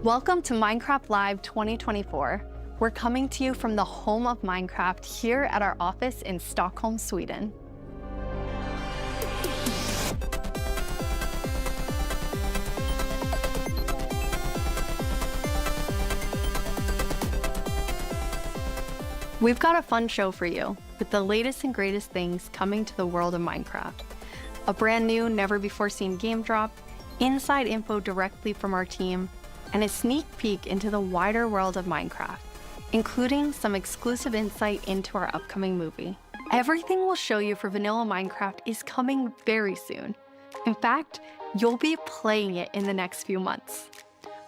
Welcome to Minecraft Live 2024. We're coming to you from the home of Minecraft here at our office in Stockholm, Sweden. We've got a fun show for you, with the latest and greatest things coming to the world of Minecraft. A brand new, never-before-seen game drop, inside info directly from our team, and a sneak peek into the wider world of Minecraft, including some exclusive insight into our upcoming movie. Everything we'll show you for vanilla Minecraft is coming very soon. In fact, you'll be playing it in the next few months.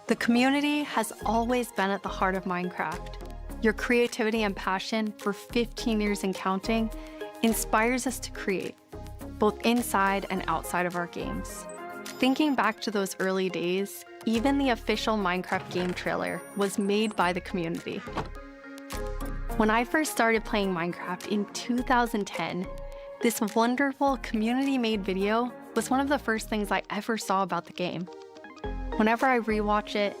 The community has always been at the heart of Minecraft. Your creativity and passion for 15 years and counting inspires us to create, both inside and outside of our games. Thinking back to those early days, even the official Minecraft game trailer was made by the community. When I first started playing Minecraft in 2010, this wonderful community-made video was one of the first things I ever saw about the game. Whenever I rewatch it,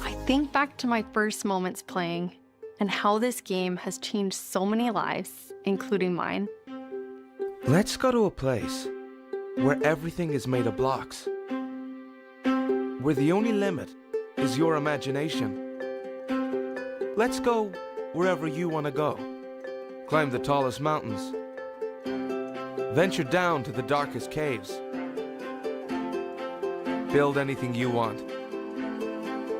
I think back to my first moments playing and how this game has changed so many lives, including mine. Let's go to a place where everything is made of blocks, where the only limit is your imagination. Let's go wherever you want to go. Climb the tallest mountains. Venture down to the darkest caves. Build anything you want.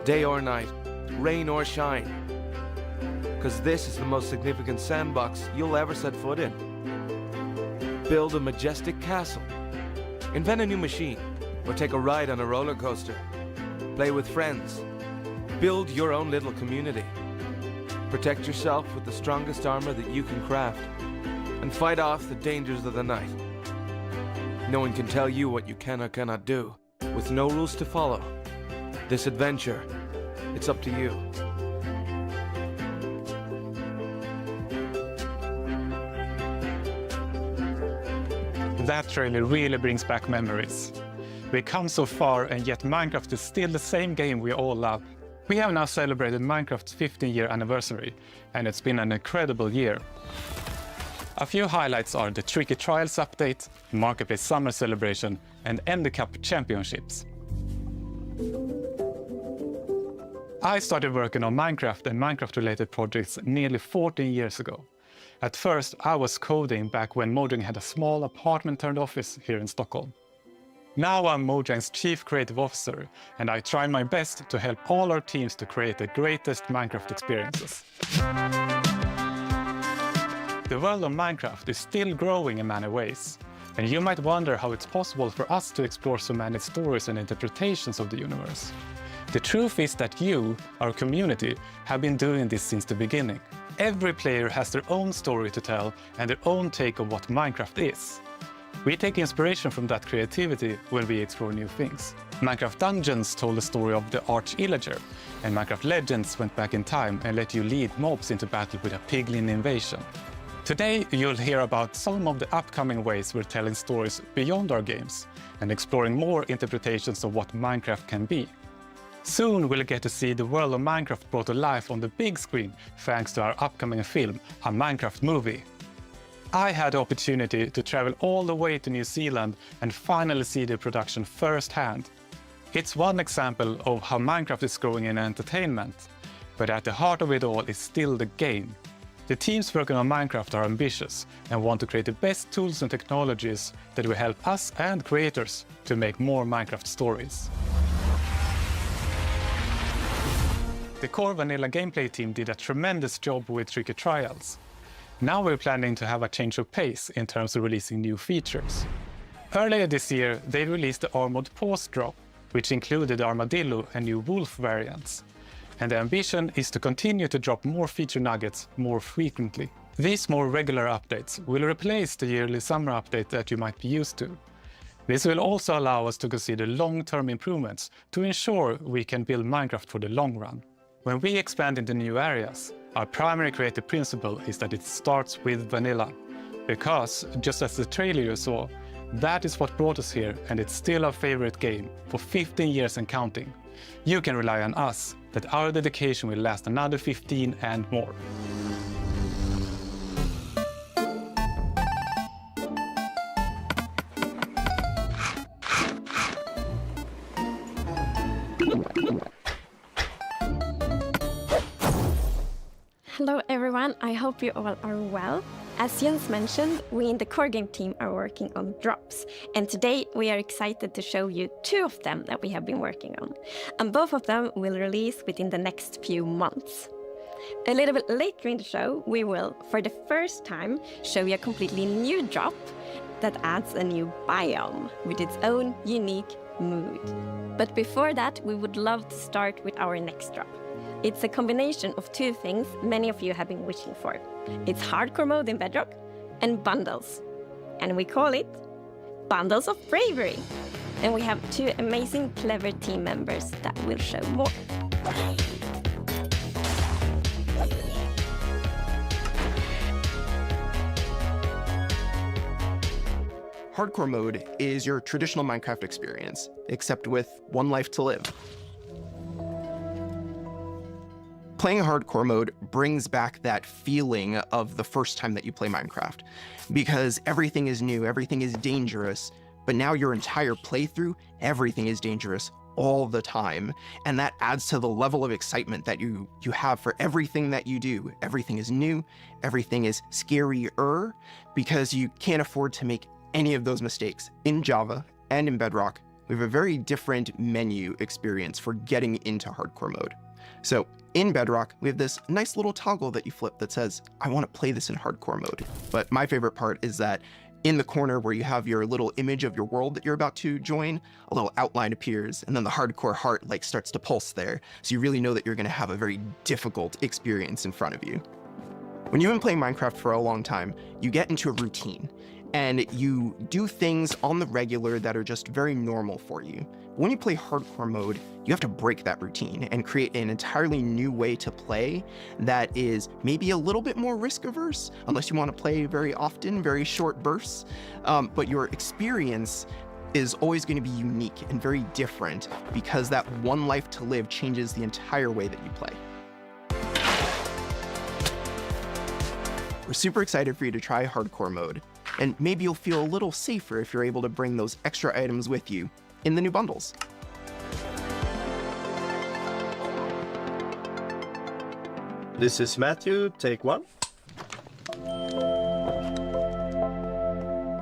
Day or night, rain or shine. Because this is the most significant sandbox you'll ever set foot in. Build a majestic castle. Invent a new machine, or take a ride on a roller coaster. Play with friends. Build your own little community. Protect yourself with the strongest armor that you can craft, and fight off the dangers of the night. No one can tell you what you can or cannot do, with no rules to follow. This adventure, it's up to you. That trailer really brings back memories. We've come so far, and yet Minecraft is still the same game we all love. We have now celebrated Minecraft's 15-year anniversary, and it's been an incredible year. A few highlights are the Tricky Trials update, Marketplace Summer Celebration, and Ender Cup Championships. I started working on Minecraft and Minecraft-related projects nearly 14 years ago. At first, I was coding back when Mojang had a small apartment-turned-office here in Stockholm. Now I'm Mojang's Chief Creative Officer, and I try my best to help all our teams to create the greatest Minecraft experiences. The world of Minecraft is still growing in many ways, and you might wonder how it's possible for us to explore so many stories and interpretations of the universe. The truth is that you, our community, have been doing this since the beginning. Every player has their own story to tell and their own take on what Minecraft is. We take inspiration from that creativity when we explore new things. Minecraft Dungeons told the story of the Arch-Illager, and Minecraft Legends went back in time and let you lead mobs into battle with a piglin invasion. Today you'll hear about some of the upcoming ways we're telling stories beyond our games and exploring more interpretations of what Minecraft can be. Soon we'll get to see the world of Minecraft brought to life on the big screen thanks to our upcoming film, a Minecraft movie. I had the opportunity to travel all the way to New Zealand and finally see the production firsthand. It's one example of how Minecraft is growing in entertainment, but at the heart of it all is still the game. The teams working on Minecraft are ambitious and want to create the best tools and technologies that will help us and creators to make more Minecraft stories. The core vanilla gameplay team did a tremendous job with Tricky Trials. Now we're planning to have a change of pace in terms of releasing new features. Earlier this year, they released the Armored Paws drop, which included the Armadillo and new Wolf variants. And the ambition is to continue to drop more feature nuggets more frequently. These more regular updates will replace the yearly summer update that you might be used to. This will also allow us to consider long-term improvements to ensure we can build Minecraft for the long run. When we expand into new areas, our primary creative principle is that it starts with vanilla. Because, just as the trailer you saw, That is what brought us here, and it's still our favorite game, for 15 years and counting. You can rely on us, that our dedication will last another 15 and more. Hello everyone, I hope you all are well. As Jens mentioned, we in the core game team are working on drops, and today we are excited to show you 2 of them that we have been working on, and both of them will release within the next few months. A little bit later in the show, we will, for the first time, show you a completely new drop that adds a new biome with its own unique mood. But before that, we would love to start with our next drop. It's a combination of 2 things many of you have been wishing for. It's hardcore mode in Bedrock and bundles. And we call it Bundles of Bravery. And we have 2 amazing, clever team members that will show more. Hardcore mode is your traditional Minecraft experience, except with 1 life to live. Playing hardcore mode brings back that feeling of the first time that you play Minecraft, because everything is new, everything is dangerous, but now your entire playthrough, everything is dangerous all the time, and that adds to the level of excitement that you have for everything that you do. Everything is new, everything is scarier, because you can't afford to make any of those mistakes. In Java and in Bedrock, we have a very different menu experience for getting into hardcore mode. So in Bedrock, we have this nice little toggle that you flip that says, I want to play this in hardcore mode. But my favorite part is that in the corner where you have your little image of your world that you're about to join, a little outline appears, and then the hardcore heart starts to pulse there. So you really know that you're going to have a very difficult experience in front of you. When you've been playing Minecraft for a long time, you get into a routine, and you do things on the regular that are just very normal for you. But when you play hardcore mode, you have to break that routine and create an entirely new way to play that is maybe a little bit more risk averse, unless you want to play very often, very short bursts. But your experience is always going to be unique and very different, because that 1 life to live changes the entire way that you play. We're super excited for you to try hardcore mode, and maybe you'll feel a little safer if you're able to bring those extra items with you in the new bundles. This is Matthew, take 1.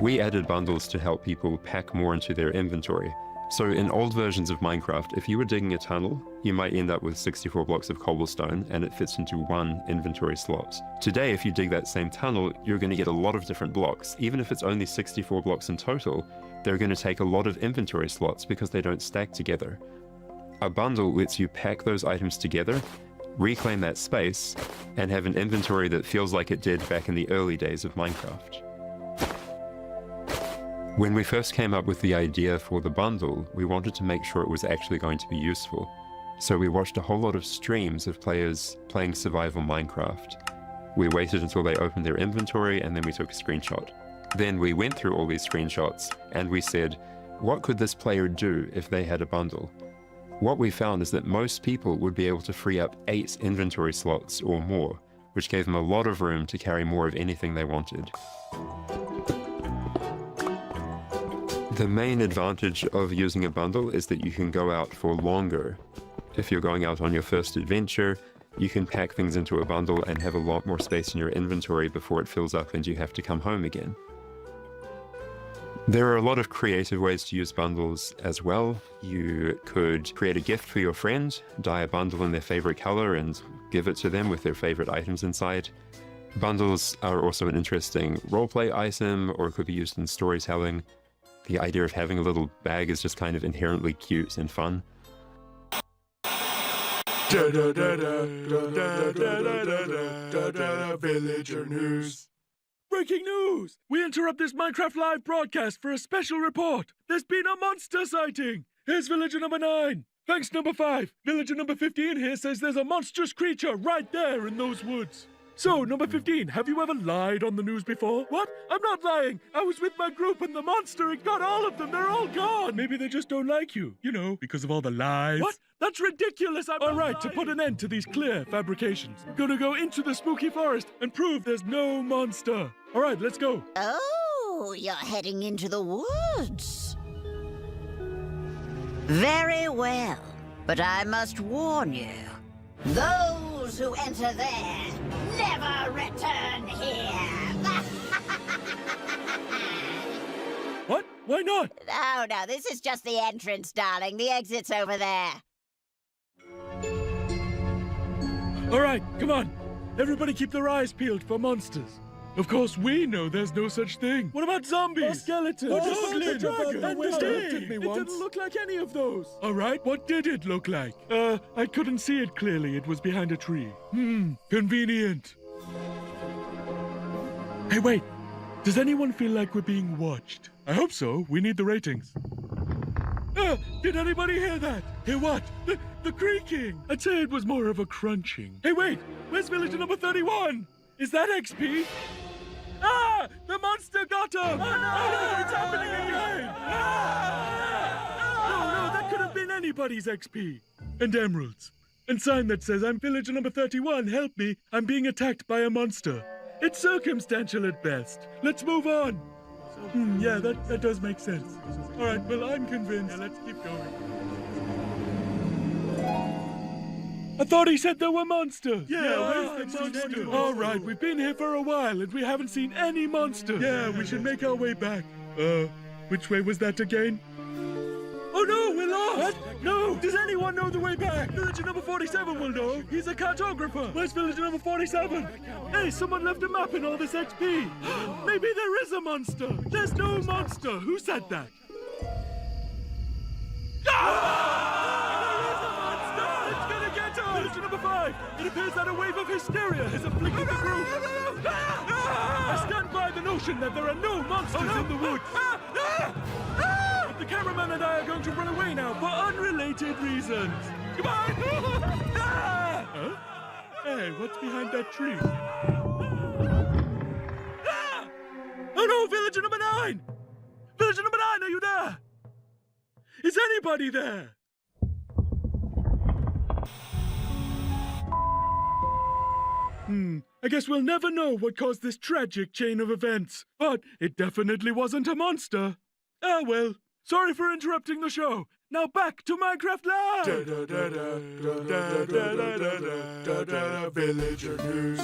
We added bundles to help people pack more into their inventory. So in old versions of Minecraft, if you were digging a tunnel, you might end up with 64 blocks of cobblestone and it fits into 1 inventory slot. Today, if you dig that same tunnel, you're going to get a lot of different blocks. Even if it's only 64 blocks in total, they're going to take a lot of inventory slots because they don't stack together. A bundle lets you pack those items together, reclaim that space, and have an inventory that feels like it did back in the early days of Minecraft. When we first came up with the idea for the bundle, we wanted to make sure it was actually going to be useful. So we watched a whole lot of streams of players playing survival Minecraft. We waited until they opened their inventory and then we took a screenshot. Then we went through all these screenshots and we said, what could this player do if they had a bundle? What we found is that most people would be able to free up 8 inventory slots or more, which gave them a lot of room to carry more of anything they wanted. The main advantage of using a bundle is that you can go out for longer. If you're going out on your first adventure, you can pack things into a bundle and have a lot more space in your inventory before it fills up and you have to come home again. There are a lot of creative ways to use bundles as well. You could create a gift for your friend, dye a bundle in their favorite color and give it to them with their favorite items inside. Bundles are also an interesting roleplay item, or it could be used in storytelling. The idea of having a little bag is just kind of inherently cute and fun. Villager news. Breaking news! We interrupt this Minecraft live broadcast for a special report. There's been a monster sighting. Here's villager number 9. Thanks, number 5. Villager number 15 here says there's a monstrous creature right there in those woods. So, number 15, have you ever lied on the news before? What? I'm not lying. I was with my group and the monster, it got all of them. They're all gone. Maybe they just don't like you. You know, because of all the lies. What? That's ridiculous. I'm all right, to put an end to these clear fabrications, I'm gonna go into the spooky forest and prove there's no monster. All right, let's go. Oh, you're heading into the woods. Very well, but I must warn you. Those who enter there never return here. What? Why not? No, this is just the entrance, darling. The exit's over there. All right, come on. Everybody keep their eyes peeled for monsters. Of course, we know there's no such thing. What about zombies? Or skeletons? Or the dragon? And the sting? It didn't look like any of those. All right, what did it look like? I couldn't see it clearly. It was behind a tree. Convenient. Hey, wait. Does anyone feel like we're being watched? I hope so. We need the ratings. Did anybody hear that? Hear what? The creaking. I'd say it was more of a crunching. Hey, wait. Where's villager number 31? Is that XP? Ah! The monster got him! Oh, no! It's happening again! No, that could have been anybody's XP. And emeralds. And sign that says, I'm villager number 31, help me, I'm being attacked by a monster. It's circumstantial at best. Let's move on. Yeah, that does make sense. All right, well, I'm convinced. Yeah, let's keep going. I thought he said there were monsters. Yeah, where's the monster? All right, we've been here for a while and we haven't seen any monsters. Yeah, we should make our way back. Which way was that again? Oh no, we're lost! What? No! Does anyone know the way back? Villager number 47 will know. He's a cartographer. Where's villager number 47? Hey, someone left a map in all this XP. Maybe there is a monster. There's no monster. Who said that? Villager number 5! It appears that a wave of hysteria has afflicted the group! I stand by the notion that there are no monsters in the woods! But the cameraman and I are going to run away now for unrelated reasons! Goodbye! Huh? Hey, what's behind that tree? Oh no, villager number 9! Villager number 9, are you there? Is anybody there? I guess we'll never know what caused this tragic chain of events. But it definitely wasn't a monster. Ah, well. Sorry for interrupting the show. Now back to Minecraft Live! Villager news.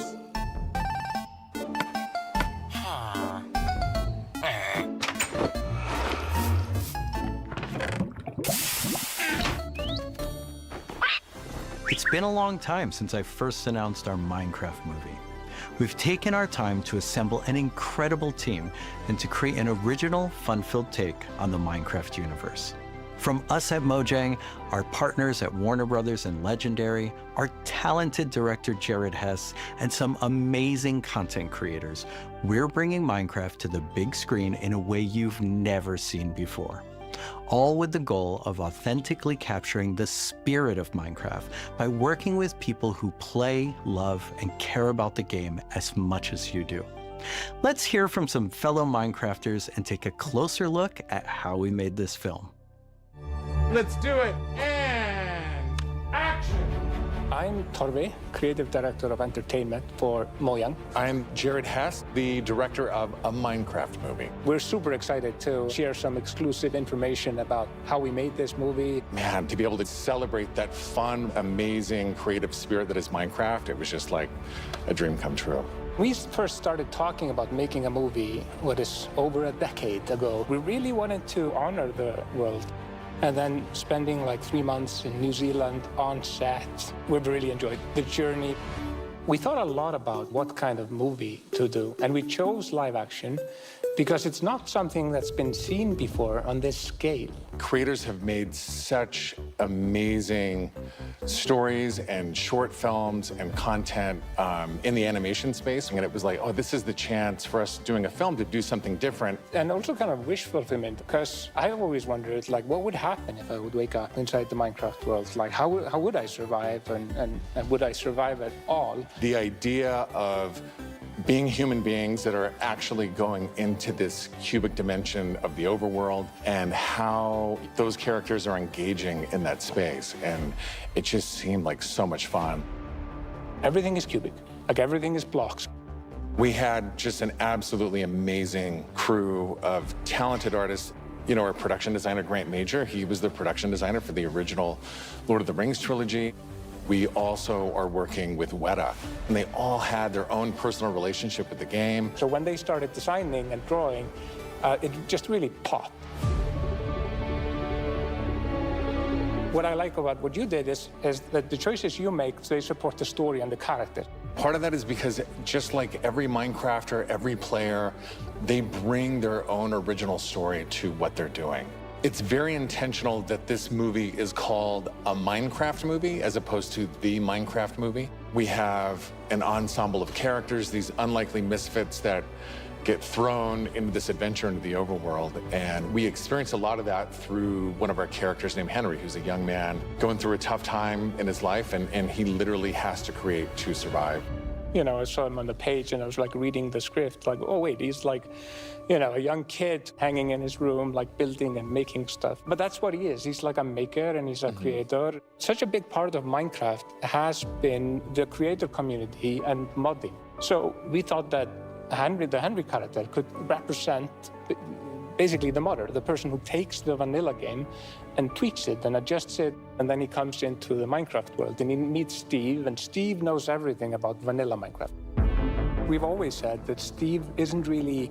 It's been a long time since I first announced our Minecraft movie. We've taken our time to assemble an incredible team and to create an original, fun-filled take on the Minecraft universe. From us at Mojang, our partners at Warner Brothers and Legendary, our talented director Jared Hess, and some amazing content creators, we're bringing Minecraft to the big screen in a way you've never seen before. All with the goal of authentically capturing the spirit of Minecraft by working with people who play, love, and care about the game as much as you do. Let's hear from some fellow Minecrafters and take a closer look at how we made this film. Let's do it, and action! I'm Torbe, Creative Director of Entertainment for Mojang. I'm Jared Hess, the director of a Minecraft movie. We're super excited to share some exclusive information about how we made this movie. Man, to be able to celebrate that fun, amazing, creative spirit that is Minecraft, it was just like a dream come true. We first started talking about making a movie, what is over a decade ago. We really wanted to honor the world. And then spending like 3 months in New Zealand on set, we've really enjoyed the journey. We thought a lot about what kind of movie to do, and we chose live action because it's not something that's been seen before on this scale. Creators have made such amazing stories and short films and content in the animation space, and it was like, oh, this is the chance for us doing a film to do something different. And also kind of wish fulfillment, because I always wondered, like, what would happen if I would wake up inside the Minecraft world? Like, how would I survive, and would I survive at all? The idea of being human beings that are actually going into this cubic dimension of the overworld, and how those characters are engaging in that space. And it just seemed like so much fun. Everything is cubic, like everything is blocks. We had just an absolutely amazing crew of talented artists. You know, our production designer, Grant Major, he was the production designer for the original Lord of the Rings trilogy. We also are working with Weta, and they all had their own personal relationship with the game. So when they started designing and drawing, it just really popped. What I like about what you did is that the choices you make, they support the story and the character. Part of that is because just like every Minecrafter, every player, they bring their own original story to what they're doing. It's very intentional that this movie is called a Minecraft movie as opposed to the Minecraft movie. We have an ensemble of characters, these unlikely misfits that get thrown into this adventure into the overworld. And we experience a lot of that through one of our characters named Henry, who's a young man going through a tough time in his life, and he literally has to create to survive. You know, I saw him on the page and I was like reading the script, like, oh wait, he's like, you know, a young kid hanging in his room, like building and making stuff. But that's what he is. He's like a maker and he's a creator. Such a big part of Minecraft has been the creator community and modding. So we thought that Henry, the Henry character, could represent basically the modder, the person who takes the vanilla game and tweaks it and adjusts it, and then he comes into the Minecraft world and he meets Steve, and Steve knows everything about vanilla Minecraft. We've always said that Steve isn't really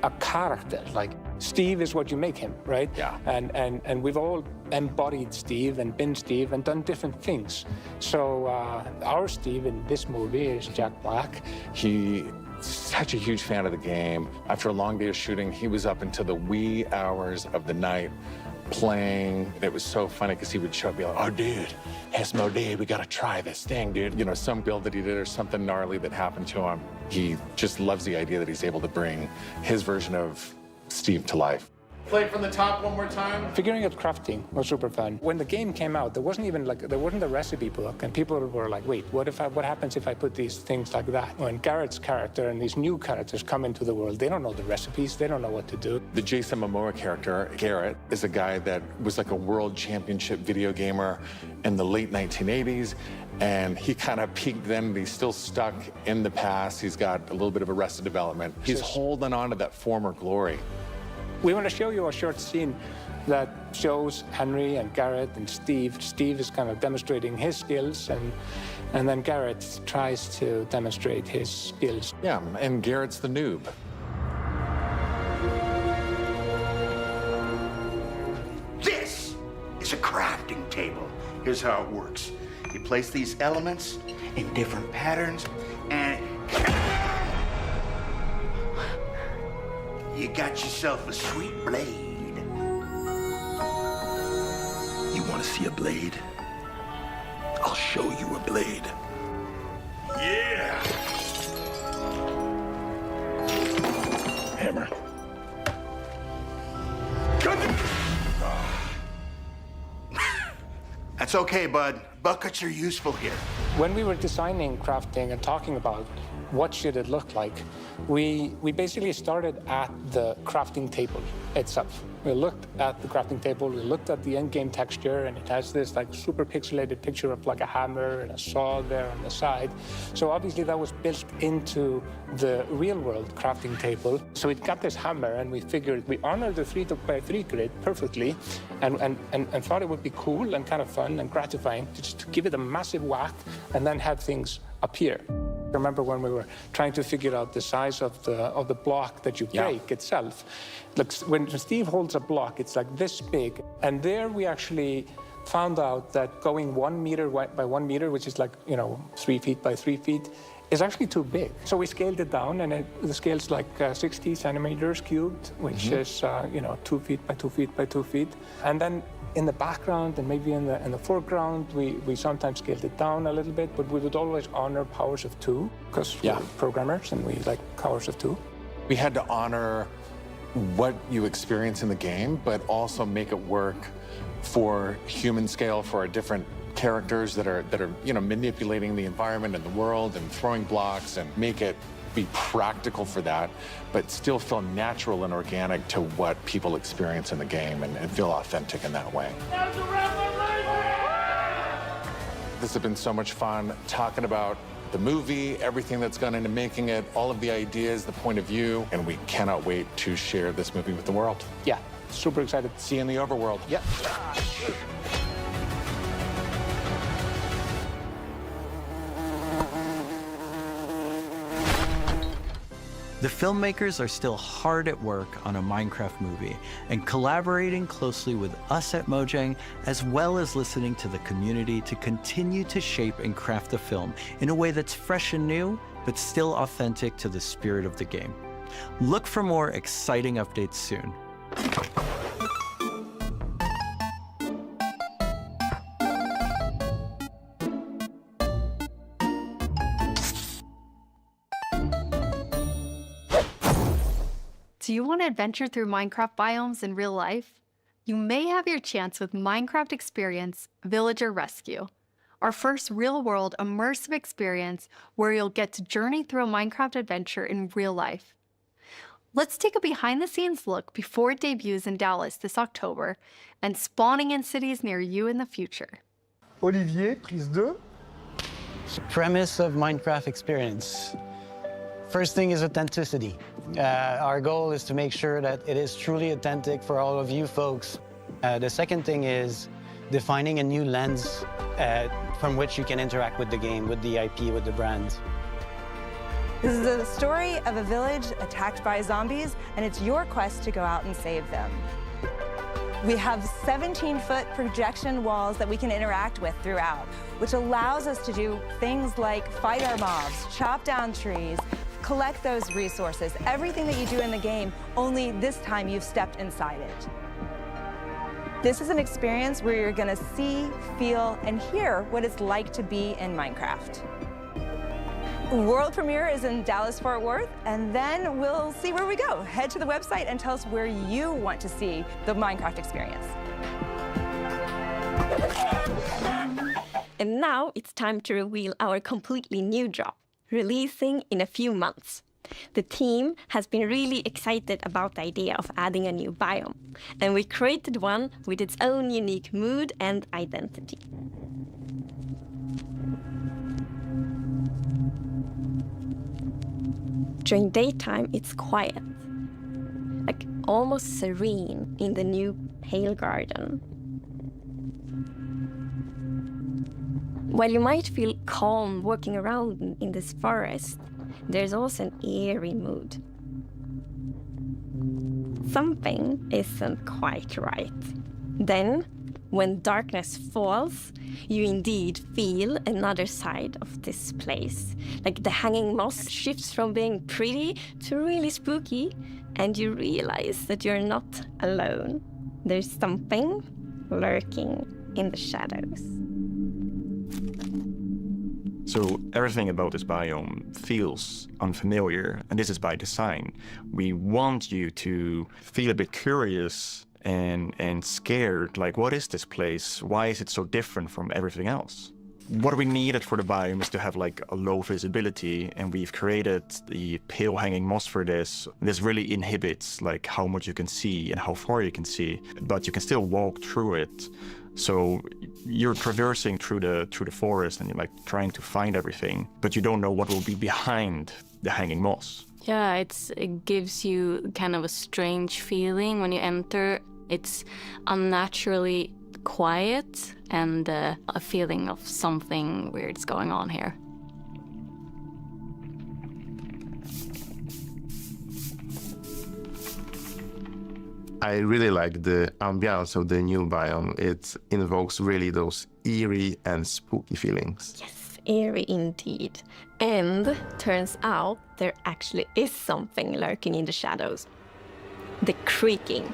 a character. Like, Steve is what you make him, right? Yeah. And we've all embodied Steve and been Steve and done different things. So our Steve in this movie is Jack Black. He's such a huge fan of the game. After a long day of shooting, he was up until the wee hours of the night playing. It was so funny because he would show up and be like, oh, dude, it's no day. We got to try this thing, dude. You know, some build that he did or something gnarly that happened to him. He just loves the idea that he's able to bring his version of Steve to life. Play it from the top one more time. Figuring out crafting was super fun. When the game came out, there wasn't a recipe book, and people were like, wait, what happens if I put these things like that? When Garrett's character and these new characters come into the world, they don't know the recipes, they don't know what to do. The Jason Momoa character, Garrett, is a guy that was like a world championship video gamer in the late 1980s, and he kind of peaked then, but he's still stuck in the past. He's got a little bit of arrested development. He's holding on to that former glory. We want to show you a short scene that shows Henry and Garrett and Steve. Steve is kind of demonstrating his skills, and then Garrett tries to demonstrate his skills. Yeah, and Garrett's the noob. This is a crafting table. Here's how it works. You place these elements in different patterns, and you got yourself a sweet blade. You want to see a blade? I'll show you a blade. Yeah! Hammer. That's okay, bud. Buckets are useful here. When we were designing crafting and talking about what should it look like, we basically started at the crafting table itself. We looked at the crafting table, we looked at the end-game texture, and it has this like super pixelated picture of like a hammer and a saw there on the side. So obviously that was built into the real-world crafting table. So it got this hammer, and we figured we honored the 3x3 grid perfectly, and thought it would be cool and kind of fun and gratifying to just give it a massive whack and then have things appear. I remember when we were trying to figure out the size of the block that you break itself. Like when Steve holds a block, it's like this big. And there we actually found out that going 1 meter by 1 meter, which is like, 3 feet by 3 feet, is actually too big. So we scaled it down, and the scale's like 60 centimeters cubed, which is 2 feet by 2 feet by 2 feet. And then in the background and maybe in the foreground, we sometimes scaled it down a little bit, but we would always honor powers of 2, because we're programmers and we like powers of 2. We had to honor what you experience in the game, but also make it work for human scale, for our different characters that are manipulating the environment and the world and throwing blocks, and make it be practical for that, but still feel natural and organic to what people experience in the game, and feel authentic in that way. This has been so much fun talking about the movie, everything that's gone into making it, all of the ideas, the point of view, and we cannot wait to share this movie with the world. Yeah, super excited. See you in the overworld. Yeah. The filmmakers are still hard at work on a Minecraft movie and collaborating closely with us at Mojang, as well as listening to the community to continue to shape and craft the film in a way that's fresh and new, but still authentic to the spirit of the game. Look for more exciting updates soon. Do you want to adventure through Minecraft biomes in real life? You may have your chance with Minecraft Experience Villager Rescue, our first real-world immersive experience where you'll get to journey through a Minecraft adventure in real life. Let's take a behind-the-scenes look before it debuts in Dallas this October and spawning in cities near you in the future. Olivier, prise 2. Premise of Minecraft Experience. First thing is authenticity. Our goal is to make sure that it is truly authentic for all of you folks. The second thing is defining a new lens from which you can interact with the game, with the IP, with the brand. This is the story of a village attacked by zombies, and it's your quest to go out and save them. We have 17-foot projection walls that we can interact with throughout, which allows us to do things like fight our mobs, chop down trees, collect those resources, everything that you do in the game, only this time you've stepped inside it. This is an experience where you're gonna see, feel, and hear what it's like to be in Minecraft. World premiere is in Dallas-Fort Worth, and then we'll see where we go. Head to the website and tell us where you want to see the Minecraft experience. And now it's time to reveal our completely new drop, releasing in a few months. The team has been really excited about the idea of adding a new biome, and we created one with its own unique mood and identity. During daytime, it's quiet, like almost serene in the new Pale Garden. While you might feel calm walking around in this forest, there's also an eerie mood. Something isn't quite right. Then, when darkness falls, you indeed feel another side of this place. Like the hanging moss shifts from being pretty to really spooky, and you realize that you're not alone. There's something lurking in the shadows. So everything about this biome feels unfamiliar, and this is by design. We want you to feel a bit curious and scared, like, what is this place? Why is it so different from everything else? What we needed for the biome is to have like a low visibility, and we've created the pale hanging moss for this. This really inhibits like how much you can see and how far you can see, but you can still walk through it. So you're traversing through the forest and you're like trying to find everything, but you don't know what will be behind the hanging moss. Yeah, it gives you kind of a strange feeling when you enter. It's unnaturally quiet and a feeling of something weird's going on here. I really like the ambiance of the new biome. It invokes really those eerie and spooky feelings. Yes, Eerie indeed. And turns out there actually is something lurking in the shadows. The creaking.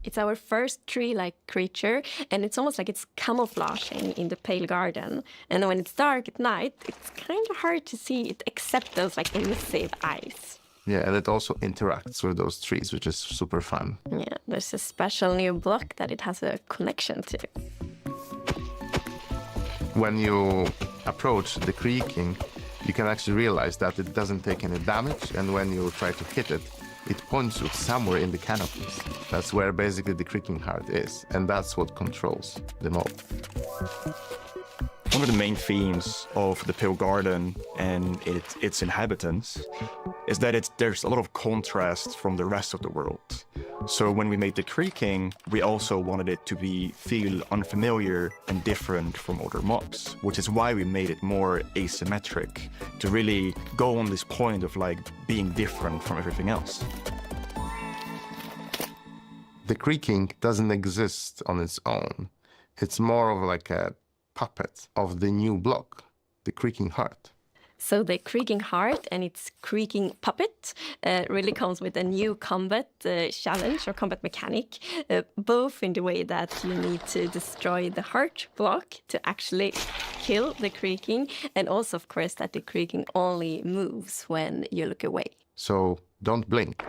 It's our first tree-like creature, and it's almost like it's camouflaging in the pale garden. And when it's dark at night, it's kind of hard to see it except those like elusive eyes. Yeah, and it also interacts with those trees, which is super fun. Yeah, there's a special new block that it has a connection to. When you approach the creaking, you can actually realize that it doesn't take any damage, and when you try to hit it, it points you somewhere in the canopies. That's where basically the creaking heart is, and that's what controls the mob. One of the main themes of the Pale Garden and its inhabitants is that there's a lot of contrast from the rest of the world. So when we made the creaking, we also wanted it to feel unfamiliar and different from other mobs, which is why we made it more asymmetric, to really go on this point of like being different from everything else. The creaking doesn't exist on its own. It's more of like a puppet of the new block, the creaking heart. So the creaking heart and its creaking puppet really comes with a new combat challenge or combat mechanic, both in the way that you need to destroy the heart block to actually kill the creaking, and also, of course, that the creaking only moves when you look away. So don't blink.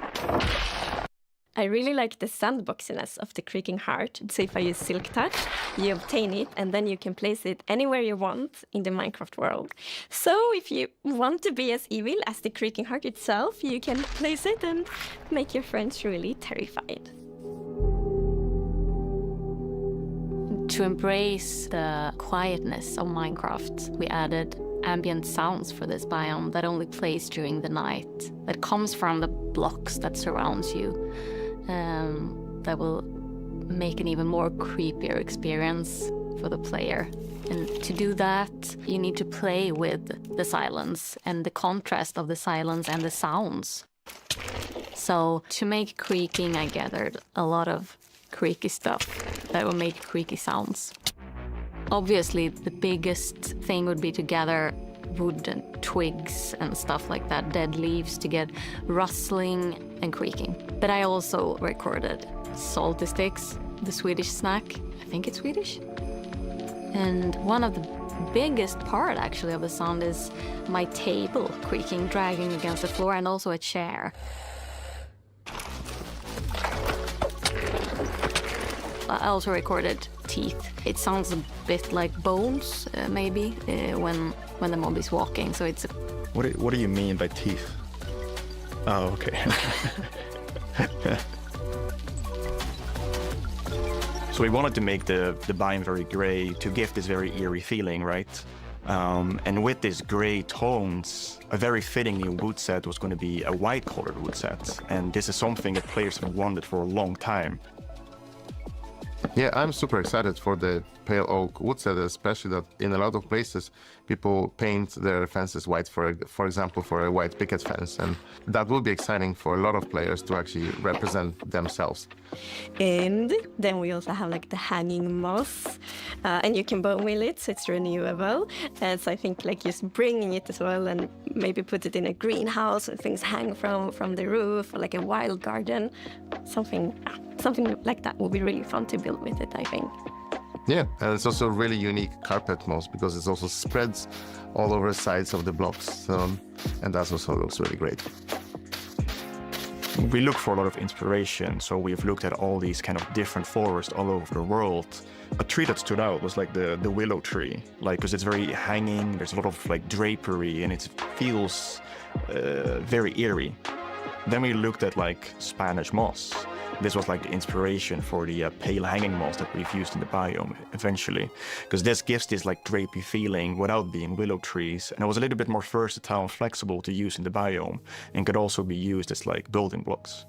I really like the sandboxiness of the creaking heart. So if I use Silk Touch, you obtain it, and then you can place it anywhere you want in the Minecraft world. So if you want to be as evil as the creaking heart itself, you can place it and make your friends really terrified. To embrace the quietness of Minecraft, we added ambient sounds for this biome that only plays during the night, that comes from the blocks that surrounds you. That will make an even more creepier experience for the player. And to do that, you need to play with the silence and the contrast of the silence and the sounds. So to make creaking, I gathered a lot of creaky stuff that will make creaky sounds. Obviously, the biggest thing would be to gather wood and twigs and stuff like that, dead leaves, to get rustling and creaking. But I also recorded salty sticks, the Swedish snack. I think it's Swedish. And one of the biggest part, actually, of the sound is my table creaking, dragging against the floor, and also a chair. I also recorded teeth. It sounds a bit like bones, maybe, when the mob is walking. So it's. What do you mean by teeth? Oh, okay. So we wanted to make the biome very gray to give this very eerie feeling, right? And with these gray tones, a very fitting new wood set was going to be a white-colored wood set. And this is something that players have wanted for a long time. Yeah, I'm super excited for the pale oak wood set, especially that in a lot of places people paint their fences white, for example, for a white picket fence, and that will be exciting for a lot of players to actually represent themselves. And then we also have like the hanging moss, and you can bone meal it, so it's renewable. So I think like just bringing it as well, and maybe put it in a greenhouse where things hang from the roof, or like a wild garden, something like that will be really fun to build with it, I think. Yeah, and it's also a really unique carpet moss because it also spreads all over the sides of the blocks, and that also looks really great. We look for a lot of inspiration, so we've looked at all these kind of different forests all over the world. A tree that stood out was like the willow tree, like because it's very hanging, there's a lot of like drapery, and it feels very eerie. Then we looked at like Spanish moss. This was like the inspiration for the pale hanging moss that we've used in the biome eventually, because this gives this like drapey feeling without being willow trees, and it was a little bit more versatile and flexible to use in the biome, and could also be used as like building blocks.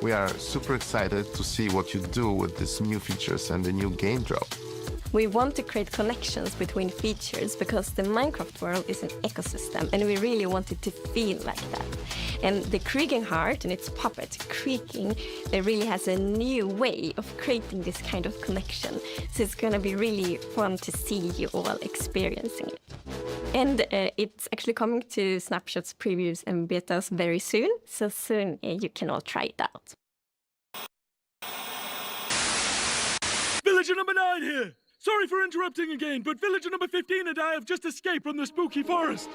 We are super excited to see what you do with these new features and the new game drop. We want to create connections between features because the Minecraft world is an ecosystem, and we really want it to feel like that. And the creaking heart and its puppet creaking, it really has a new way of creating this kind of connection. So it's going to be really fun to see you all experiencing it. And it's actually coming to snapshots, previews, and betas very soon. So soon you can all try it out. Villager number 9 here! Sorry for interrupting again, but villager number 15 and I have just escaped from the spooky forest.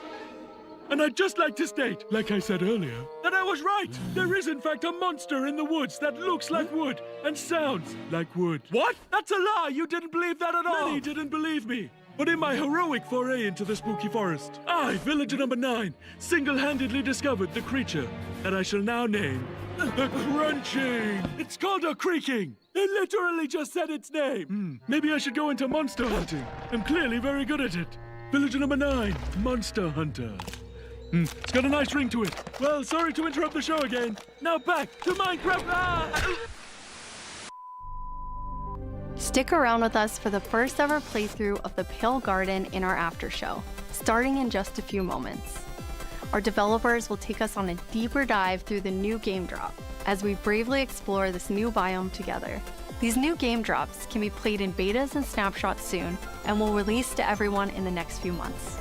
And I'd just like to state, like I said earlier, that I was right. There is in fact a monster in the woods that looks like wood and sounds like wood. What? That's a lie! You didn't believe that at all! Many didn't believe me. But in my heroic foray into the spooky forest, I, villager number 9, single-handedly discovered the creature that I shall now name the Crunching. It's called a creaking. It literally just said its name. Maybe I should go into monster hunting. I'm clearly very good at it. Villager number 9, Monster Hunter. It's got a nice ring to it. Well, sorry to interrupt the show again. Now back to Minecraft. Stick around with us for the first ever playthrough of the Pale Garden in our after show, starting in just a few moments. Our developers will take us on a deeper dive through the new game drop as we bravely explore this new biome together. These new game drops can be played in betas and snapshots soon and will release to everyone in the next few months.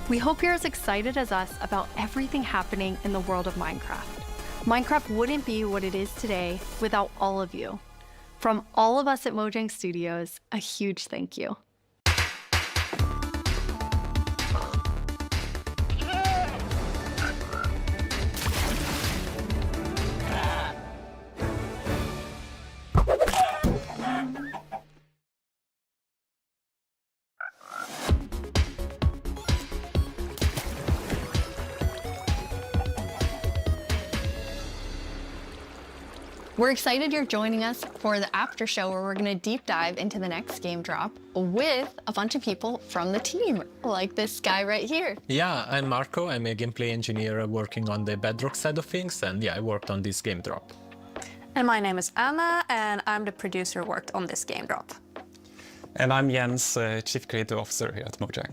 We hope you're as excited as us about everything happening in the world of Minecraft. Minecraft wouldn't be what it is today without all of you. From all of us at Mojang Studios, a huge thank you. We're excited you're joining us for the after show where we're going to deep dive into the next game drop with a bunch of people from the team, like this guy right here. Yeah, I'm Marco. I'm a gameplay engineer working on the Bedrock side of things, and yeah, I worked on this game drop. And my name is Anna, and I'm the producer who worked on this game drop. And I'm Jens, Chief Creative Officer here at Mojang.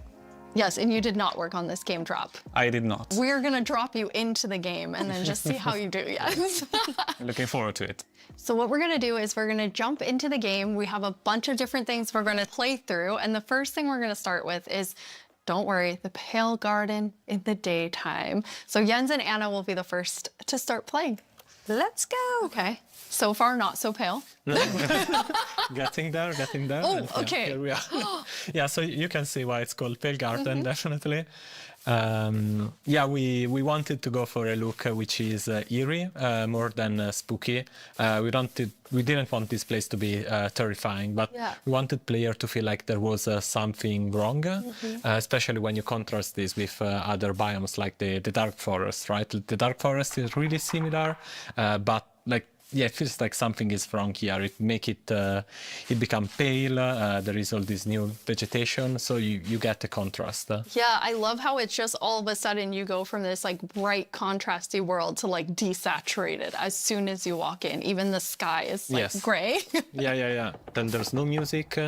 Yes, and you did not work on this game drop. I did not. We're going to drop you into the game and then just see how you do, yes. Looking forward to it. So what we're going to do is we're going to jump into the game. We have a bunch of different things we're going to play through. And the first thing we're going to start with is, don't worry, the Pale Garden in the daytime. So Jens and Anna will be the first to start playing. Let's go. Okay. So far, not so pale. Getting there. Oh, okay. Yeah, here we are. Yeah, so you can see why it's called Pale Garden, definitely. Yeah, we wanted to go for a look which is eerie, more than spooky. We didn't want this place to be terrifying, but we wanted player to feel like there was something wrong, especially when you contrast this with other biomes like the Dark Forest, right? The Dark Forest is really similar, but like, yeah, it feels like something is wrong here. It make it become pale. There is all this new vegetation, so you get the contrast. Yeah, I love how it's just all of a sudden you go from this like bright, contrasty world to like desaturated as soon as you walk in. Even the sky is like gray. Yeah. Then there's no music.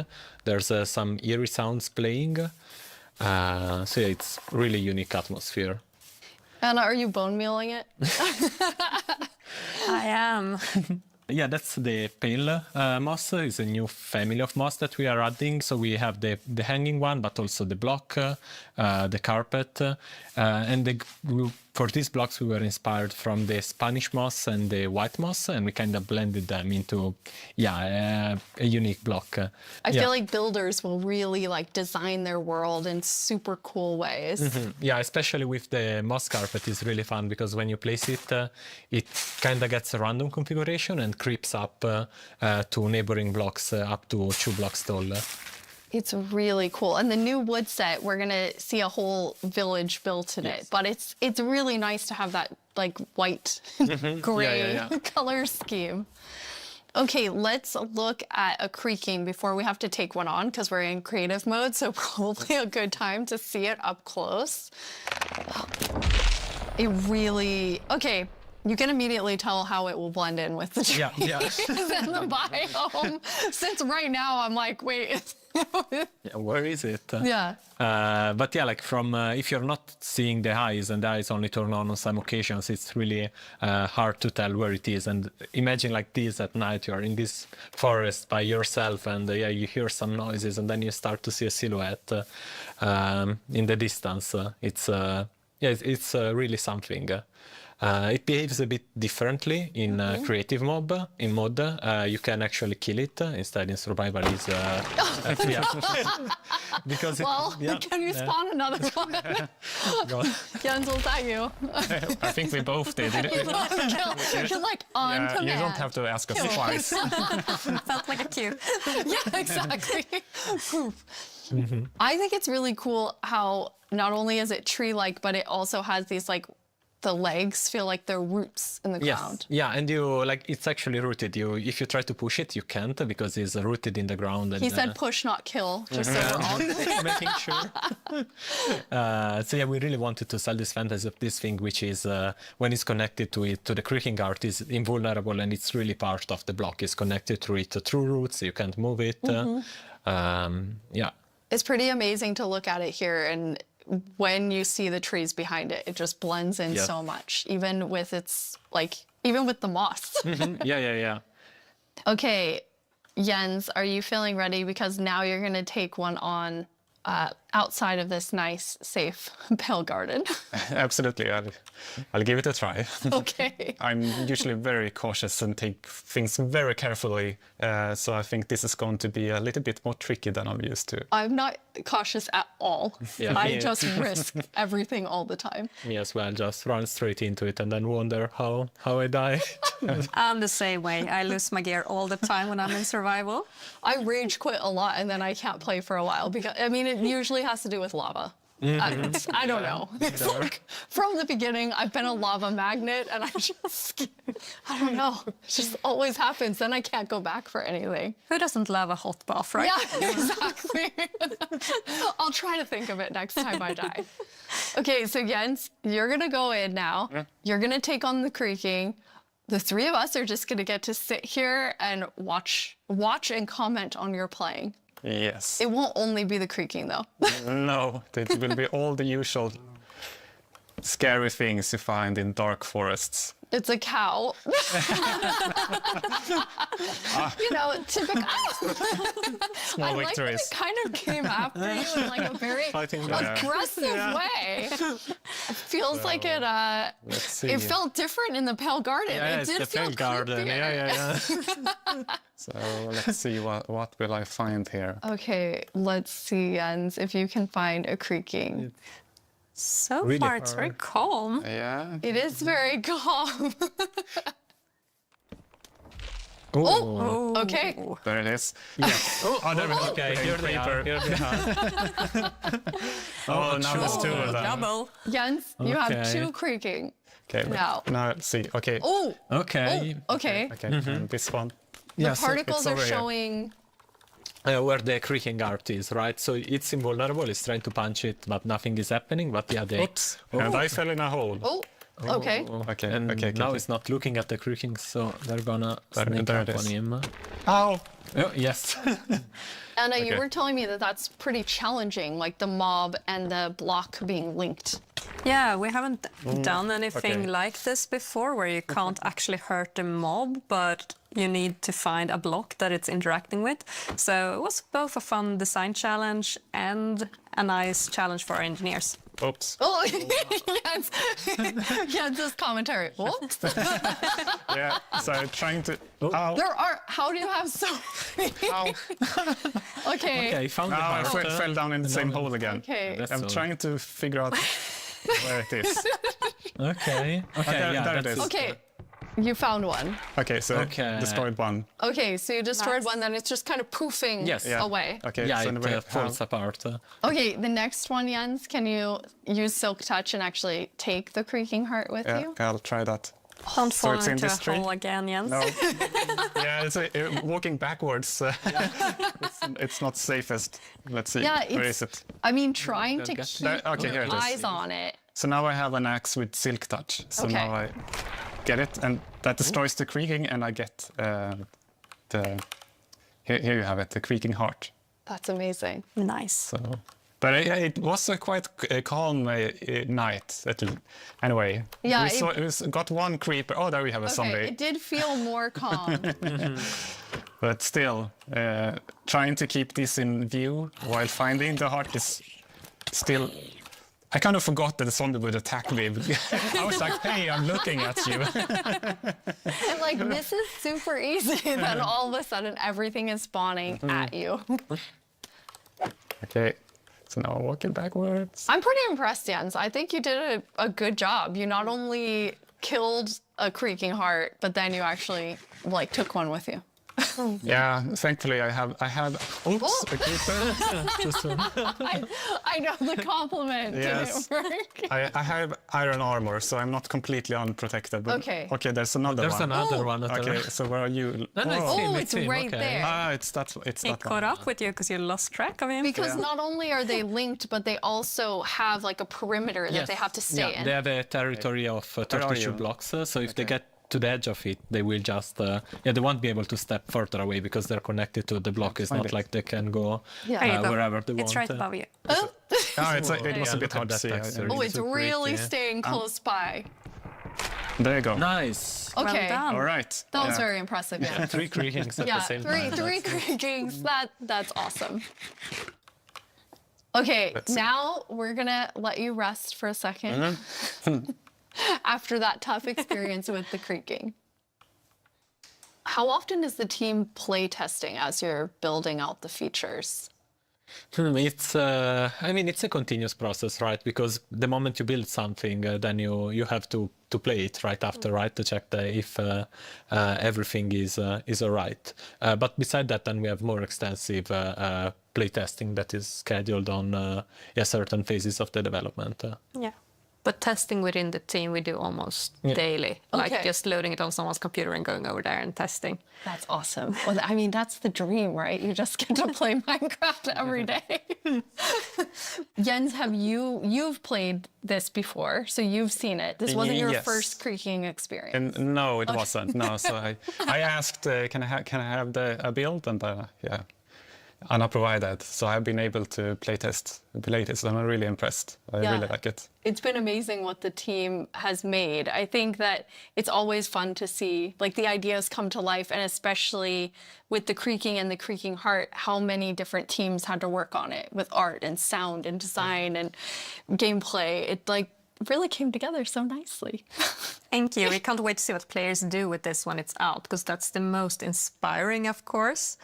There's some eerie sounds playing. So yeah, it's really unique atmosphere. Anna, are you bone mealing it? I am. Yeah, that's the pale moss. It's a new family of moss that we are adding. So we have the hanging one, but also the block, the carpet. And for these blocks, we were inspired from the Spanish moss and the white moss, and we kind of blended them into, a unique block. I feel like builders will really like design their world in super cool ways. Yeah, especially with the moss carpet is really fun because when you place it, it kind of gets a random configuration and creeps up to neighboring blocks up to 2 blocks tall. It's really cool. And the new wood set, we're going to see a whole village built in it. But it's really nice to have that like white, gray color scheme. Okay, let's look at a creaking before we have to take one on because we're in creative mode. So probably a good time to see it up close. It really, okay. You can immediately tell how it will blend in with the trees and the biome. Since right now I'm like, wait. Yeah, where is it? Yeah. But yeah, like from if you're not seeing the eyes and the eyes only turn on some occasions, it's really hard to tell where it is. And imagine like this at night, you're in this forest by yourself, and yeah, you hear some noises, and then you start to see a silhouette in the distance. It's really something. It behaves a bit differently in creative mode. In mod, you can actually kill it. Instead, in survival, is because can you spawn another one? Jens, was that you? I think we both did. You're like on command. You don't have to ask us twice. Felt like a cue. Yeah, exactly. I think it's really cool how not only is it tree-like, but it also has these like the legs feel like they're roots in the ground. Yeah, and you like it's actually rooted. If you try to push it, you can't because it's rooted in the ground. And, he said push, not kill, just so we're all making sure. So yeah, we really wanted to sell this fantasy of this thing, which is when it's connected to the creaking art, is invulnerable, and it's really part of the block. It's connected to it through roots. You can't move it. Yeah, it's pretty amazing to look at it here, and when you see the trees behind it, it just blends in so much, even with even with the moss. Yeah. Okay, Jens, are you feeling ready? Because now you're going to take one on outside of this nice, safe pale garden. Absolutely, I'll give it a try. Okay. I'm usually very cautious and take things very carefully, so I think this is going to be a little bit more tricky than I'm used to. I'm not cautious at all. Yeah, I just risk everything all the time. Me as well, just run straight into it and then wonder how I die. I'm the same way. I lose my gear all the time when I'm in survival. I rage quit a lot and then I can't play for a while because, I mean, it usually has to do with lava. I don't know. It's like from the beginning, I've been a lava magnet and I don't know. It just always happens. Then I can't go back for anything. Who doesn't love a hot bath, right? Yeah, exactly. I'll try to think of it next time I die. Okay, so Jens, you're going to go in now. You're going to take on the creaking. The three of us are just going to get to sit here and watch and comment on your playing. Yes. It won't only be the creaking, though. No, it will be all the usual scary things you find in dark forests. It's a cow. You know, typical. Small victories. Like that it kind of came after you in like a very aggressive way. It feels like it felt different in the pale garden. Yeah, it did it's the pale garden. Yeah. So let's see what will I find here. Okay, let's see, Jens, if you can find a creaking. So far, it's very calm. Yeah. It is very calm. Oh, okay. There it is. Yes. There we go. Okay, here they are. Oh, now there's two of them. Double. Jens, you have two creaking. Okay, now let's see. Okay. Oh. Okay. Okay. And this one. The particles are showing. Where the creaking art is, right? So it's invulnerable, it's trying to punch it, but nothing is happening, but yeah, Oops. And I fell in a hole. Oh, okay. Okay. Now it's not looking at the creaking, so they're gonna sneak up on him. Ow! Oh, yes. Anna, you were telling me that that's pretty challenging, like the mob and the block being linked. Yeah, we haven't done anything like this before, where you can't actually hurt the mob, but you need to find a block that it's interacting with. So it was both a fun design challenge and a nice challenge for our engineers. Oops. Oh, Jens's commentary. Oops. Yeah, so trying to... How do you have so many? Okay, found the I fell down in the same hole again. Okay. I'm trying to figure out where it is. Okay, there it is. Okay, you found one. Okay, so destroyed one. Okay, so you destroyed one, then it's just kind of poofing away. Okay, yeah, so it falls apart. Okay, the next one, Jens, can you use Silk Touch and actually take the creaking heart with you? Yeah, I'll try that. Don't fall it's in into this a hole again, Jens. No. Yeah, it's walking backwards. It's not safest. Let's see. Yeah, where is it? I mean, trying to keep here it is. eyes on it. So now I have an axe with Silk Touch. So now get it, and that destroys the creaking, and I get here you have it, the creaking heart. That's amazing. Nice. So, but it was a quite calm night. Anyway, Yeah, we got one creeper. Oh, there we have a zombie. Okay, it did feel more calm. But still, trying to keep this in view while finding the heart is still... I kind of forgot that the zombie would attack me. I was like, hey, I'm looking at you. And like, this is super easy. Then all of a sudden, everything is spawning at you. Okay, so now I'm walking backwards. I'm pretty impressed, Jens. I think you did a good job. You not only killed a creaking heart, but then you actually like took one with you. Yeah, thankfully I have. Oops, a creeper. I know the compliment Yes. didn't work. I have iron armor, so I'm not completely unprotected. But Okay. Okay, there's another one. There's another one. Okay, so where are you? It's right there. Ah, it's that He one. caught up with you because you lost track of him. Because not only are they linked, but they also have like a perimeter that they have to stay in. They have a territory of 32 blocks, so if they get to the edge of it, they will just, they won't be able to step further away because they're connected to the block. It's not like they can go wherever they want. It's right above you. Oh, It was a bit hard to see. oh, it's really staying close by. There you go. Nice. Okay. Well done. All right. That was very impressive. Yeah. 3 creakings at the same time. Three creakings. That's awesome. Okay, now we're gonna let you rest for a second after that tough experience with the creaking. How often is the team play testing as you're building out the features? It's, I mean, it's a continuous process, right? Because the moment you build something, then you have to play it right after, right? To check if everything is all right. But beside that, then we have more extensive play testing that is scheduled on certain phases of the development. Yeah. But testing within the team we do almost daily. Like just loading it on someone's computer and going over there and testing. That's awesome. Well, I mean, that's the dream, right? You just get to play Minecraft every day. Jens, you've played this before, so you've seen it. This wasn't your first creaking experience. And no, it wasn't. No, so I asked, can I have a build, and Anna provided. So I've been able to playtest, and I'm really impressed. I really like it. It's been amazing what the team has made. I think that it's always fun to see like the ideas come to life, and especially with the creaking and the creaking heart, how many different teams had to work on it with art and sound and design and gameplay. It like really came together so nicely. Thank you. We can't wait to see what players do with this when it's out, because that's the most inspiring, of course,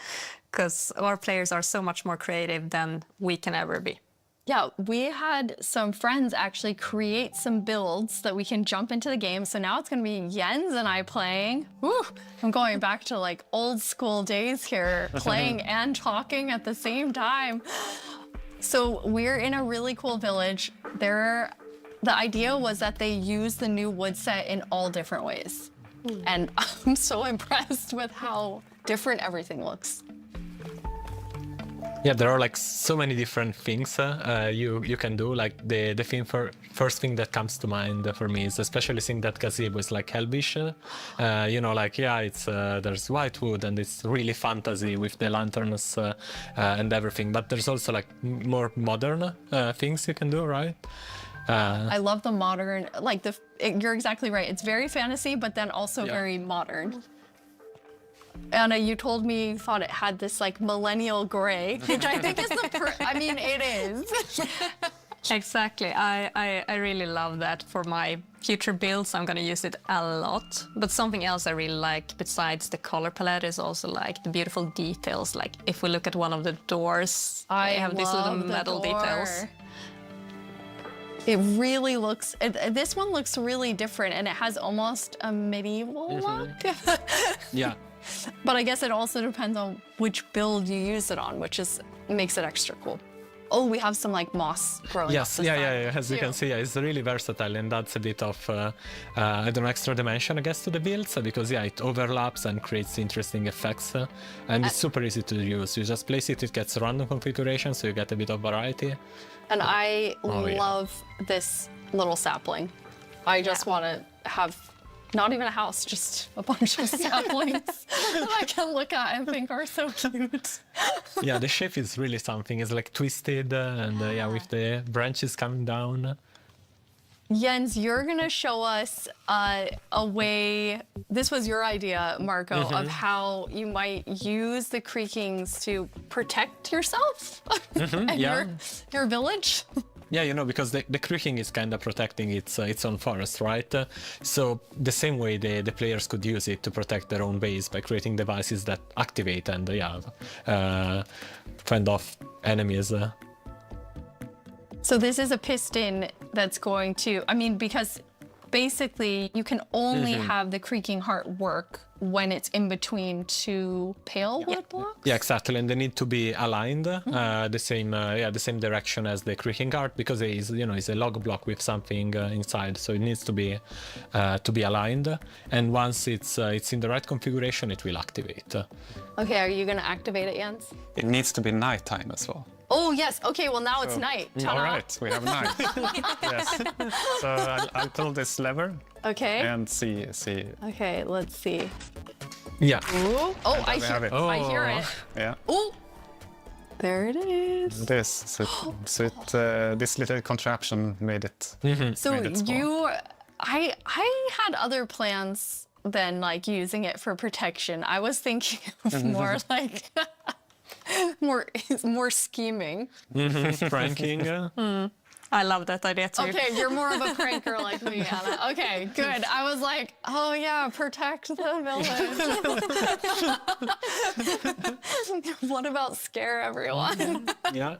because our players are so much more creative than we can ever be. Yeah, we had some friends actually create some builds that we can jump into the game. So now it's going to be Jens and I playing. Woo! I'm going back to like old school days here, playing and talking at the same time. So we're in a really cool village. The idea was that they use the new wood set in all different ways. And I'm so impressed with how different everything looks. Yeah, there are like so many different things you can do. Like the first thing that comes to mind for me is especially seeing that gazebo is like Elvish. You know, like it's there's white wood and it's really fantasy with the lanterns and everything. But there's also like more modern things you can do, right? I love the modern, like you're exactly right. It's very fantasy, but then also very modern. Anna, you told me you thought it had this like millennial gray, which I think is I mean, it is. Exactly. I really love that. For my future builds, I'm going to use it a lot. But something else I really like besides the color palette is also like the beautiful details. Like if we look at one of the doors, I have these little metal details. It really looks, this one looks really different, and it has almost a medieval look. Yeah. But I guess it also depends on which build you use it on, which makes it extra cool. Oh, we have some like moss growing. Yes, yeah. As you can see, it's really versatile, and that's a bit of I don't know, extra dimension, I guess, to the builds, because it overlaps and creates interesting effects, and it's super easy to use. You just place it gets random configuration, so you get a bit of variety. And I love this little sapling. I just want to have not even a house, just a bunch of saplings that I can look at and think are so cute. Yeah, the shape is really something. It's like twisted and yeah, with the branches coming down. Jens, you're going to show us a way, this was your idea, Marco, of how you might use the creakings to protect yourself and your village. Yeah, you know, because the creaking is kind of protecting its own forest, right? So the same way the players could use it to protect their own base by creating devices that activate and fend off enemies. So this is a piston that's going to, I mean, because basically you can only have the creaking heart work when it's in between two pale wood blocks? Yeah, exactly, and they need to be aligned the same direction as the creaking heart, because it is, you know, it's a log block with something inside, so it needs to be aligned. And once it's in the right configuration, it will activate. Okay, are you going to activate it, Jens? It needs to be nighttime as well. Oh yes. Okay. Well, now it's night. All right, we have night. Yes. So I'll pull this lever. Okay. And see. Okay. Let's see. Yeah. Ooh. Oh, I hear it. Oh. I hear it. Yeah. Ooh. There it is. This this little contraption made it. So made it spawn. I had other plans than like using it for protection. I was thinking of more like. more scheming. Pranking. I love that idea too. Okay, you're more of a pranker like me, Anna. Okay, good. I was like, oh yeah, protect the village. What about scare everyone? Yeah.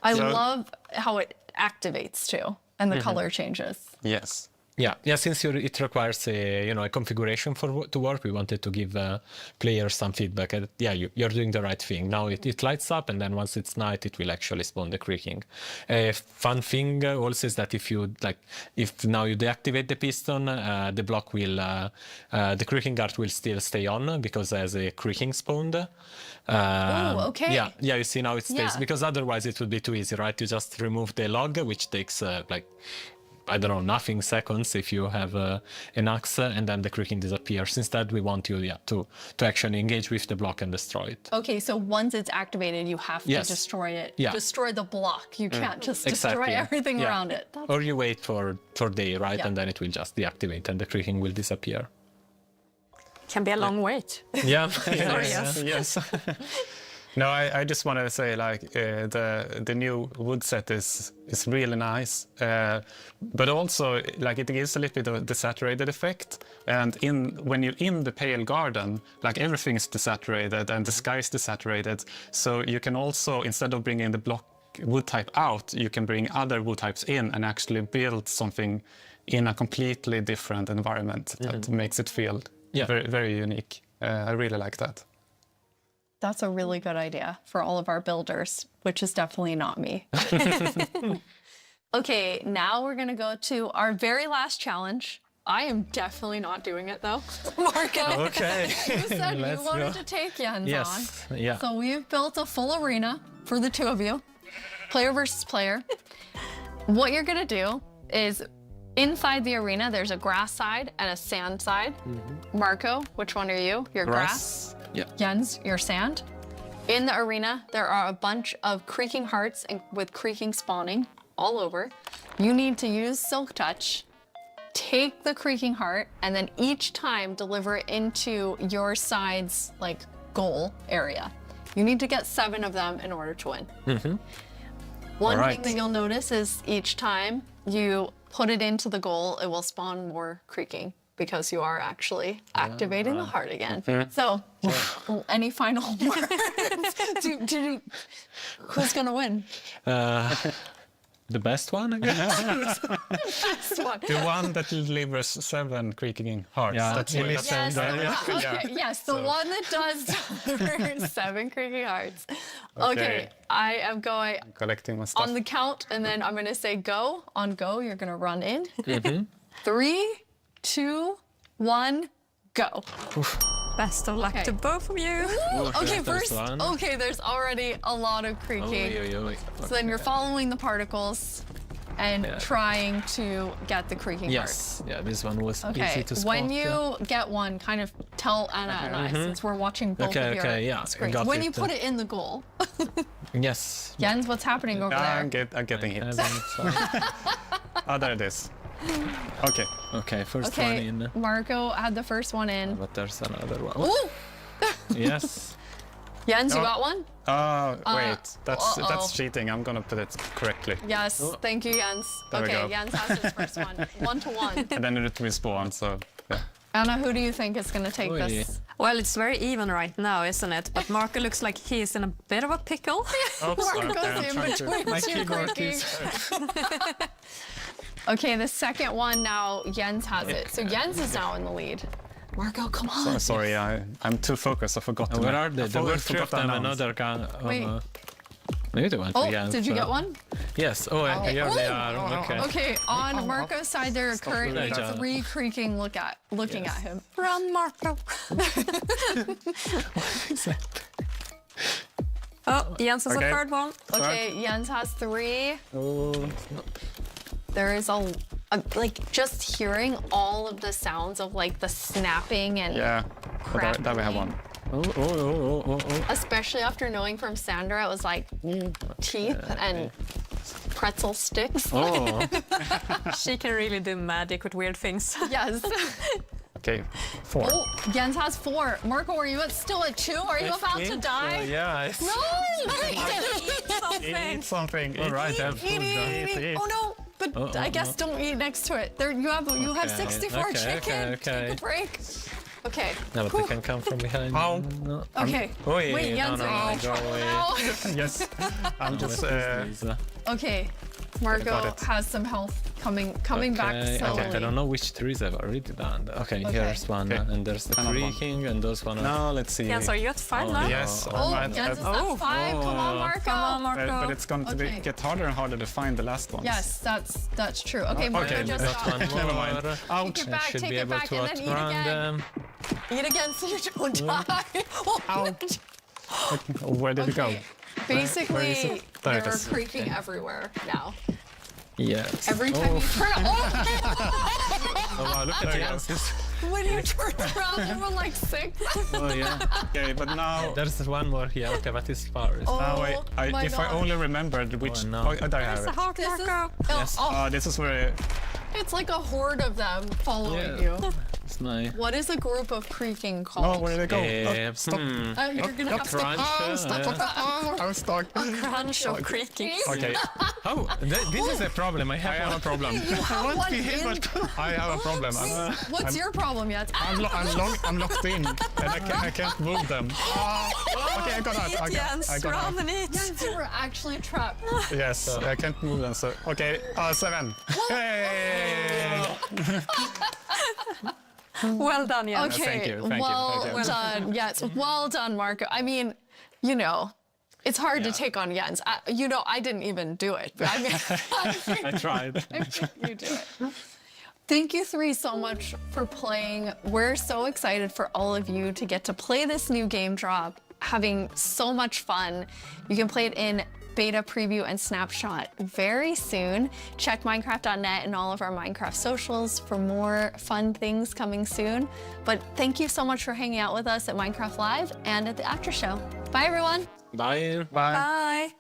I love how it activates too, and the color changes. Yes. Yeah. Since it requires a configuration to work, we wanted to give players some feedback. You're doing the right thing. Now it lights up, and then once it's night, it will actually spawn the creaking. A fun thing also is that if now you deactivate the piston, the block will the creaking guard will still stay on because there's a creaking spawned. Oh, okay. Yeah. You see now it stays, Yeah. because otherwise it would be too easy, right? You just remove the log, which takes I don't know, nothing seconds if you have an axe, and then the creaking disappears. Instead, we want you to actually engage with the block and destroy it. Okay, so once it's activated, you have to destroy it. Yeah. Destroy the block. You can't just destroy Exactly. everything around it. Or you wait for day, right? Yeah. And then it will just deactivate and the creaking will disappear. Can be a long wait. Yeah. Yes. No, I just want to say the new wood set is really nice, but also it gives a little bit of desaturated effect. And when you're in the pale garden, everything is desaturated and the sky is desaturated. So you can also, instead of bringing the block wood type out, you can bring other wood types in and actually build something in a completely different environment that makes it feel very, very unique. I really like that. That's a really good idea for all of our builders, which is definitely not me. Okay, now we're going to go to our very last challenge. I am definitely not doing it, though. Marco, Okay. you said you wanted go. to take Jens Yes, on. yeah. So we've built a full arena for the two of you, player versus player. What you're going to do is, inside the arena, there's a grass side and a sand side. Marco, which one are you? You're grass. Yeah. Jens, your sand. In the arena, there are a bunch of creaking hearts with creaking spawning all over. You need to use Silk Touch, take the creaking heart, and then each time deliver it into your side's goal area. You need to get 7 of them in order to win. One thing that you'll notice is each time you put it into the goal, it will spawn more creaking, because you are actually activating the heart again. So, any final words? Who's gonna win? The best one, I guess. Best one. The one that delivers 7 creaking hearts. Yeah, That's it what is. Yes, the one that does deliver 7 creaking hearts. Okay, I am going collecting my stuff. on the count, and then I'm gonna say go. On go, you're gonna run in. 3, 2, 1, go. Best of luck to both of you. Okay, first, there's already a lot of creaking. So then you're following the particles. and trying to get the creaking part. Yes, yeah, this one was easy Okay, to spot. when you get one, kind of tell Anna and I, since we're watching both of your screens. got When it. you put it in the goal. Yes. Jens, what's happening over there? I'm getting hit. Oh, there it is. Okay. Okay, first one Okay, in. Marco had the first one in. But there's another one. Ooh! Yes. Jens, you got one? Oh, wait. That's cheating. I'm gonna put it correctly. Yes, thank you, Jens. There we Okay, go. Jens has his first one. 1-1. And then it respawn, so yeah. Anna, who do you think is going to take this? Well, it's very even right now, isn't it? But Marco looks like he's in a bit of a pickle. Marco's in between two quickies. Okay, the second one now, Jens has it. So Jens is now in the lead. Marco, come on. Sorry, I'm too focused. I forgot to. Where are they? There were three of them. announce. Another gun. Wait. Maybe they went Oh, to Jens. did you get one? Yes. Oh, here they are. Okay. Okay, on Marco's side, there are currently Stop. 3 creaking looking at him. Run, Marco. Oh, Jens has a third one. Okay, Jens has 3. Oh. There is a like just hearing all of the sounds of like the snapping and There we have one. Especially after knowing from Sandra, it was like teeth and pretzel sticks. Oh. She can really do magic with weird things. Yes. Okay, 4. Oh, Jens has 4. Marco, are you still at 2? Are you about to die? Yeah. No! Eat something. All right, I have food done. Eat. Oh no! But I guess don't eat next to it. There you have 64 chicken. Take a break. Okay. No, but they can come from behind. Ow. No. Okay. Oh, yeah, Wait, Jens, no, are you in go trouble away. now? Yes. I'm just. Okay. Marco got it. has some health coming back slowly. Okay, I don't know which trees I've already done. Okay, here's one, and there's the creaking, and those one. No, let's see. Jens, are you at 5 now? Yes. Oh, Jens is at 5. Come on, Marco. Come on, Marco. But it's going to get harder and harder to find the last ones. Yes, that's true. Okay, Marco just got one got more. Never mind. Ouch. Take it back, Should take be it able back, to and then eat outrun again. them. Eat again so you don't die. Where did it go? Basically, There it they're is. creaking everywhere now. Yes. Every time you turn Oh, wow, look at Jens. when you turn around, there were like 6. Oh, yeah. Okay, but now. There's one more here. Okay, but it's far. Now my if I gosh. only remembered which. no. There I have it. This is, Yes. This is where. it's like a horde of them following Yeah. you. It's nice. What is a group of creaking called? Oh, where did they go? Stop. You're gonna have to Crunch. I'm stuck. Crunch of creaking. Okay. Oh, this is a problem. I have a problem. have one in- I have a problem. What's your problem yet? I'm locked in, and I can't move them. Okay, I got out. Jens, run and eat. Jens, you were actually trapped. Yes, I can't move them. So okay, 7. Hey! Well done, Jens. Okay, Thank you, thank you, well thank you. done. Yes, well done, Marco. I mean, you know, it's hard to take on Jens. I didn't even do it. But I mean, I tried. you do it. Thank you 3 so much for playing. We're so excited for all of you to get to play this new game drop, having so much fun. You can play it in beta preview and snapshot very soon. Check Minecraft.net and all of our Minecraft socials for more fun things coming soon. But thank you so much for hanging out with us at Minecraft Live and at the after show. Bye, everyone. Bye. Bye.